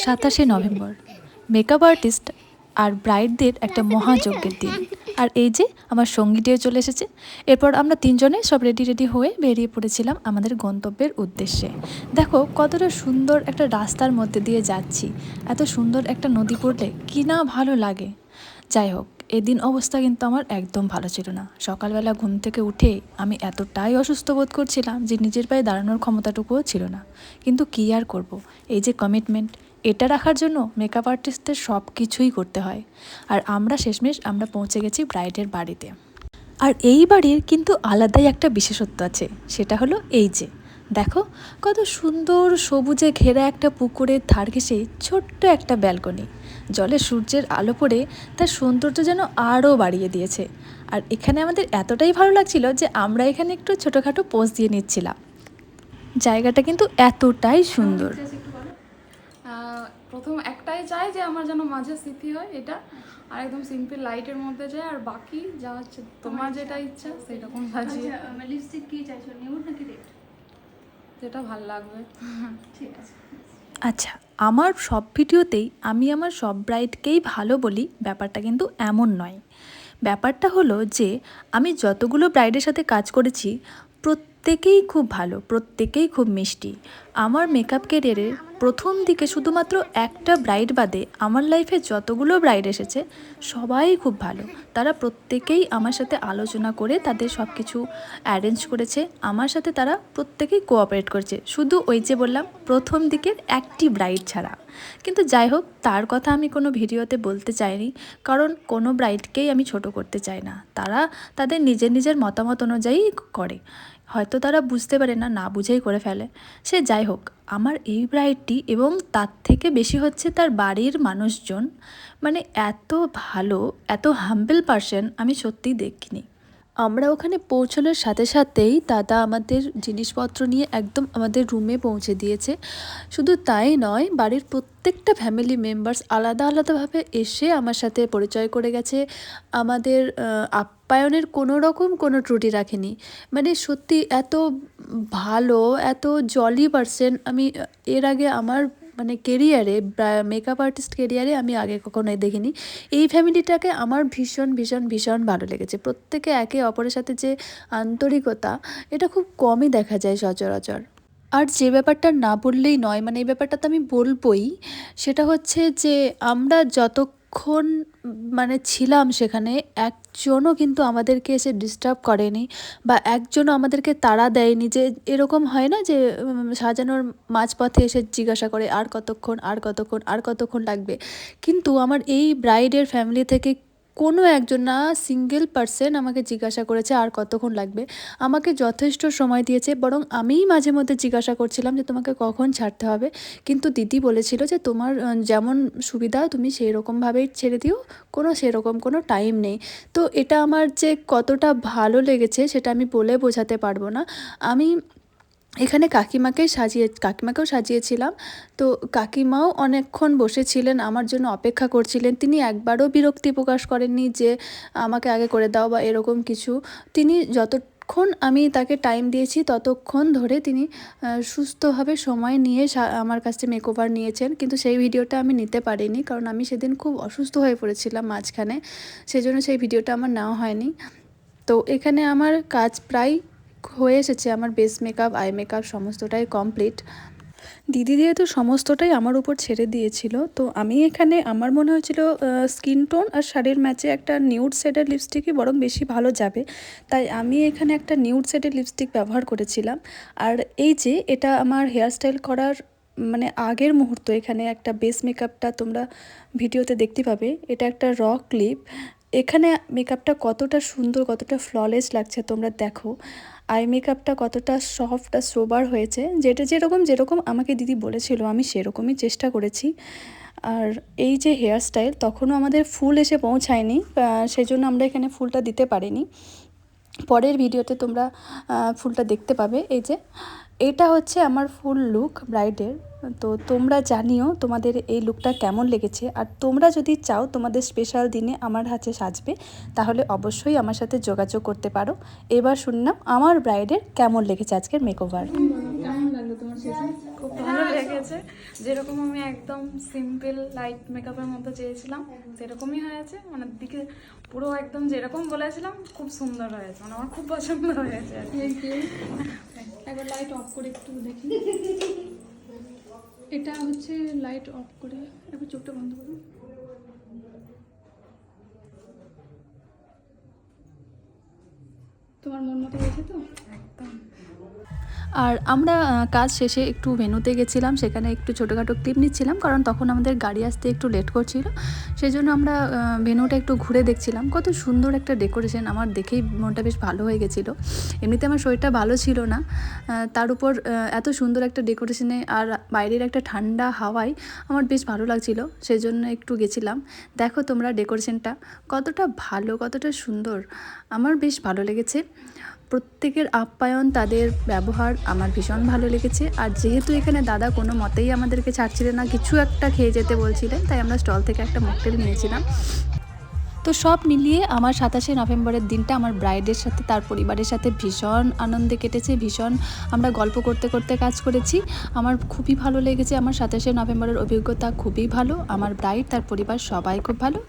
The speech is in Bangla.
27 নভেম্বর মেকআপ আর্টিস্ট আর ব্রাইডদের একটা মহাযজ্ঞের দিন। আর এই যে আমার সঙ্গীটিও চলে এসেছে। এরপর আমরা তিনজনে সব রেডি হয়ে বেরিয়ে পড়েছিলাম আমাদের গন্তব্যের উদ্দেশ্যে। দেখো কতটা সুন্দর একটা রাস্তার মধ্যে দিয়ে যাচ্ছি, এত সুন্দর একটা নদী পড়লে কি না ভালো লাগে। যাই হোক, এদিন অবস্থা কিন্তু আমার একদম ভালো ছিল না। সকালবেলা ঘুম থেকে উঠে আমি এতটাই অসুস্থ বোধ করছিলাম যে নিজের পায়ে দাঁড়ানোর ক্ষমতাটুকুও ছিল না। কিন্তু কী আর করব, এই যে কমিটমেন্ট, এটা রাখার জন্য মেকআপ আর্টিস্টদের সব কিছুই করতে হয়। আর শেষমেশ আমরা পৌঁছে গেছি ব্রাইডের বাড়িতে। আর এই বাড়ির কিন্তু আলাদাই একটা বিশেষত্ব আছে, সেটা হলো এই যে দেখো কত সুন্দর সবুজে ঘেরা একটা পুকুরের ধার ঘেঁষে ছোট্ট একটা ব্যালকনি। জলে সূর্যের আলো পড়ে তার সৌন্দর্য যেন আরও বাড়িয়ে দিয়েছে। আর এখানে আমাদের এতটাই ভালো লাগছিল যে আমরা এখানে একটু ছোটোখাটো পোজ দিয়ে নিচ্ছিলাম। জায়গাটা কিন্তু এতটাই সুন্দর। প্রথম একটাই চাই যে আমার যেন মাঝে স্মৃতি হয় এটা, আর একদম সিম্পল লাইটের মধ্যে যায়। আর বাকি যা হচ্ছে তোমার যেটা ইচ্ছা সেরকম সাজিয়ে। লিপস্টিক কি চাইছো, নিউড নাকি রেড? যেটা ভালো লাগবে। ঠিক আছে। আচ্ছা, আমার সব ভিডিওতেই আমি আমার সব ব্রাইডকেই ভালো বলি, ব্যাপারটা কিন্তু এমন নয়। ব্যাপারটা হলো যে আমি যতগুলো ব্রাইডের সাথে কাজ করেছি প্রত্যেকেই খুব ভালো, প্রত্যেকেই খুব মিষ্টি। আমার মেকআপ ক্যারিয়ারের প্রথম দিকে শুধুমাত্র একটা ব্রাইড বাদে আমার লাইফে যতগুলো ব্রাইড এসেছে সবাই খুব ভালো। তারা প্রত্যেকেই আমার সাথে আলোচনা করে তাদের সব কিছু অ্যারেঞ্জ করেছে, আমার সাথে তারা প্রত্যেকেই কোঅপারেট করেছে, শুধু ওই যে বললাম প্রথম দিকের একটি ব্রাইড ছাড়া। কিন্তু যাই হোক, তার কথা আমি কোনো ভিডিওতে বলতে চাইনি, কারণ কোনো ব্রাইডকেই আমি ছোট করতে চাই না। তারা তাদের নিজের মতামত অনুযায়ী করে, হয়তো তারা বুঝতে পারে না, না বুঝেই করে ফেলে। সে যাই হোক, আমার এই ব্রাইডটি এবং তার থেকে বেশি হচ্ছে তার বাড়ির মানুষজন, মানে এত ভালো, এত হাম্বল পারসন আমি সত্যিই দেখিনি। আমরা ওখানে পৌঁছানোর সাথে সাথেই দাদা আমাদের জিনিসপত্র নিয়ে একদম আমাদের রুমে পৌঁছে দিয়েছে। শুধু তাই নয়, বাড়ির প্রত্যেকটা ফ্যামিলি মেম্বার্স আলাদাভাবে এসে আমার সাথে পরিচয় করে গেছে। আমাদের আপ্যায়নের কোনো ত্রুটি রাখেনি। মানে সত্যি এত ভালো, এত জলি পারসন আমি এর আগে আমার মানে কেরিয়ারে, মেকআপ আর্টিস্ট কেরিয়ারে আমি আগে কখনো দেখিনি। এই ফ্যামিলিটাকে আমার ভীষণ ভালো লেগেছে। প্রত্যেকে একে অপরের সাথে যে আন্তরিকতা, এটা খুব কমই দেখা যায় সচরাচর। আর যে ব্যাপারটা না বললেই নয়, মানে এই ব্যাপারটা তো আমি বলবই, সেটা হচ্ছে যে আমরা যতক্ষণ মানে ছিলাম সেখানে, একজনও কিন্তু আমাদেরকে এসে ডিস্টার্ব করেনি বা একজনও আমাদেরকে তাড়া দেয়নি। যে এরকম হয় না যে সাজানোর মাঝপথে এসে জিজ্ঞাসা করে আর কতক্ষণ লাগবে। কিন্তু আমার এই ব্রাইডের ফ্যামিলি থেকে কোনো একজন না, সিঙ্গেল পারসন আমাকে জিজ্ঞাসা করেছে আর কতক্ষণ লাগবে। আমাকে যথেষ্ট সময় দিয়েছে, বরং আমিই মাঝে মধ্যে জিজ্ঞাসা করছিলাম যে তোমাকে কখন ছাড়তে হবে। কিন্তু দিদি বলেছিল যে তোমার যেমন সুবিধা তুমি সেই রকমভাবেই ছেড়ে দিও, সেরকম কোনো টাইম নেই। তো এটা আমার যে কতটা ভালো লেগেছে সেটা আমি বলে বোঝাতে পারবো না। আমি এখানে কাকিমাকেও সাজিয়েছিলাম। তো কাকিমাও অনেকক্ষণ বসেছিলেন, আমার জন্য অপেক্ষা করছিলেন। তিনি একবারও বিরক্তি প্রকাশ করেননি যে আমাকে আগে করে দাও বা এরকম কিছু। তিনি যতক্ষণ আমি তাকে টাইম দিয়েছি ততক্ষণ ধরে তিনি সুস্থভাবে সময় নিয়ে আমার কাছে মেকওভার নিয়েছেন। কিন্তু সেই ভিডিওটা আমি নিতে পারিনি, কারণ আমি সেদিন খুব অসুস্থ হয়ে পড়েছিলাম মাঝখানে, সেজন্য সেই ভিডিওটা আমার নেওয়া হয়নি। তো এখানে আমার কাজ প্রায় হয়ে এসেছে। আমার বেস মেকআপ, আই মেকআপ সমস্তটাই কমপ্লিট। দিদি যেহেতু সমস্তটাই আমার উপর ছেড়ে দিয়েছিল, তো আমি এখানে আমার মনে হয়েছিল স্কিন টোন আর শাড়ির ম্যাচে একটা নিউড শেডের লিপস্টিকই বরং বেশি ভালো যাবে, তাই আমি এখানে একটা নিউড শেডের লিপস্টিক ব্যবহার করেছিলাম। আর এই যে এটা আমার হেয়ারস্টাইল করার মানে আগের মুহূর্ত, এখানে একটা বেস মেকআপটা তোমরা ভিডিওতে দেখতে পাবে। এটা একটা র ক্লিপ। এখানে মেকআপটা কতটা সুন্দর, কতটা ফ্ললেস লাগছে তোমরা দেখো। আই মেকআপটা কতটা সফট আর সোবার হয়েছে, যেটা যেরকম আমাকে দিদি বলেছিল আমি সেরকমই চেষ্টা করেছি। আর এই যে হেয়ারস্টাইল, তখনও আমাদের ফুল এসে পৌঁছায়নি, সেই জন্য আমরা এখানে ফুলটা দিতে পারিনি। পরের ভিডিওতে তোমরা ফুলটা দেখতে পাবে। এই যে এটা হচ্ছে আমার ফুল লুক ব্রাইডের। তো তোমরা জানিও তোমাদের এই লুকটা কেমন লেগেছে। আর তোমরা যদি চাও তোমাদের স্পেশাল দিনে আমার হাতে সাজবে, তাহলে অবশ্যই আমার সাথে যোগাযোগ করতে পারো। এবার শুনলাম আমার ব্রাইডের কেমন লেগেছে আজকের মেকওভার। কেমন লাগলো তোমার শেষে? খুব ভালো লেগেছে। যেরকম আমি একদম সিম্পল লাইট মেকআপের মধ্যে চেয়েছিলাম সেরকমই হয়েছে, মানে দিকে পুরো একদম যেরকম বলেছিলাম খুব সুন্দর হয়েছে, মানে আমার খুব পছন্দ হয়েছে আর কি। একবার লাইট অফ করে একটু দেখি। এটা হচ্ছে লাইট অফ করে একবার চোখটা বন্ধ করুন। তোমার মন মতো হয়েছে তো? একদম। আর আমরা কাজ শেষে একটু ভেন্যুতে গেছিলাম, সেখানে একটু ছোটোখাটো ক্লিপ নিচ্ছিলাম, কারণ তখন আমাদের গাড়ি আসতে একটু লেট করছিল। সেই জন্য আমরা ভেন্যুটা একটু ঘুরে দেখছিলাম। কত সুন্দর একটা ডেকোরেশন, আমার দেখেই মনটা বেশ ভালো হয়ে গেছিলো। এমনিতে আমার শরীরটা ভালো ছিল না, তার উপর এত সুন্দর একটা ডেকোরেশনে আর বাইরের একটা ঠান্ডা হাওয়ায় আমার বেশ ভালো লাগছিল, সেই জন্য একটু গেছিলাম। দেখো তোমরা ডেকোরেশনটা কতটা ভালো, কতটা সুন্দর, আমার বেশ ভালো লেগেছে। প্রত্যেকের আপ্যায়ন, তাদের ব্যবহার আমার ভীষণ ভালো লেগেছে। আর যেহেতু এখানে দাদা কোনো মতেই আমাদেরকে ছাড়ছিলেন না, কিছু একটা খেয়ে যেতে বলছিলেন, তাই আমরা স্টল থেকে একটা মকটেল নিয়েছিলাম। তো সব মিলিয়ে আমার 27শে নভেম্বরের দিনটা আমার ব্রাইডের সাথে, তার পরিবারের সাথে ভীষণ আনন্দে কেটেছে। ভীষণ আমরা গল্প করতে করতে কাজ করেছি। আমার খুবই ভালো লেগেছে। আমার 27শে নভেম্বরের অভিজ্ঞতা খুবই ভালো। আমার ব্রাইড, তার পরিবার সবাই খুব ভালো।